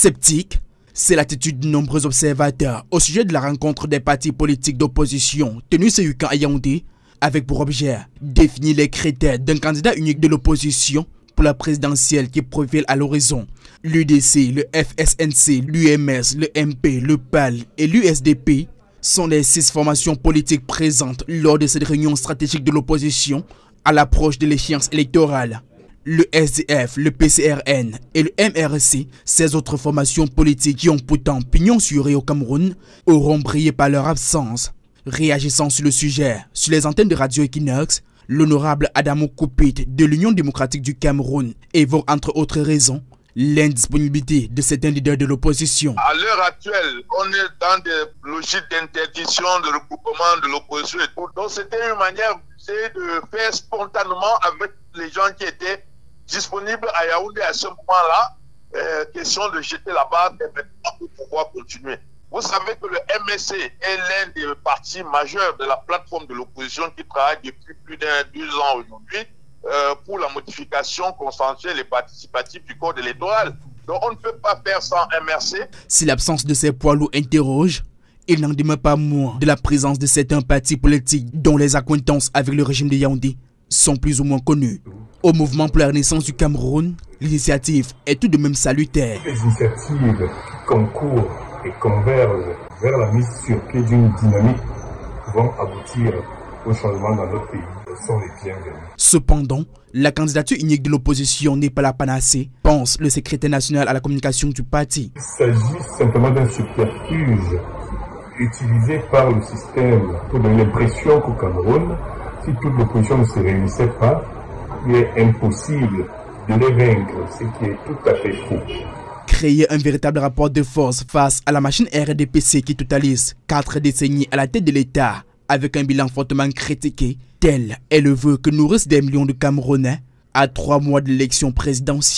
Sceptique, c'est l'attitude de nombreux observateurs au sujet de la rencontre des partis politiques d'opposition tenue ce week-end à Yaoundé, avec pour objet définir les critères d'un candidat unique de l'opposition pour la présidentielle qui profile à l'horizon. L'UDC, le FSNC, l'UMS, le MP, le PAL et l'USDP sont les 6 formations politiques présentes lors de cette réunion stratégique de l'opposition à l'approche de l'échéance électorale. Le SDF, le PCRN et le MRC, ces autres formations politiques qui ont pourtant pignon sur rue au Cameroun, auront brillé par leur absence. Réagissant sur le sujet, sur les antennes de Radio Equinox, l'honorable Adamo Koupit de l'Union démocratique du Cameroun évoque entre autres raisons l'indisponibilité de certains leaders de l'opposition. À l'heure actuelle, on est dans des logiques d'interdiction, de regroupement de l'opposition et tout. Donc c'était une manière de faire spontanément avec les gens qui étaient disponibles à Yaoundé à ce moment-là, question de jeter la barre pour pouvoir continuer. Vous savez que le MSC est l'un des partis majeurs de la plateforme de l'opposition qui travaille depuis plus d'2 ans aujourd'hui pour la modification consensuelle et participative du code électoral. Donc on ne peut pas faire sans MRC. Si l'absence de ces poids lourds interroge, il n'en demeure pas moins de la présence de certains partis politiques dont les accointances avec le régime de Yaoundé sont plus ou moins connues. Au mouvement pour la renaissance du Cameroun, l'initiative est tout de même salutaire. Les initiatives qui concourent et convergent vers la mise sur pied d'une dynamique vont aboutir au changement dans notre pays sont les bienvenus. Cependant, la candidature unique de l'opposition n'est pas la panacée, pense le secrétaire national à la communication du parti. Il s'agit simplement d'un subterfuge utilisé par le système pour donner l'impression qu'au Cameroun, si toute l'opposition ne se réunissait pas, il est impossible de les vaincre, ce qui est tout à fait faux. Créer un véritable rapport de force face à la machine RDPC qui totalise 4 décennies à la tête de l'État, avec un bilan fortement critiqué, tel est le vœu que nourrissent des millions de Camerounais à 3 mois de l'élection présidentielle.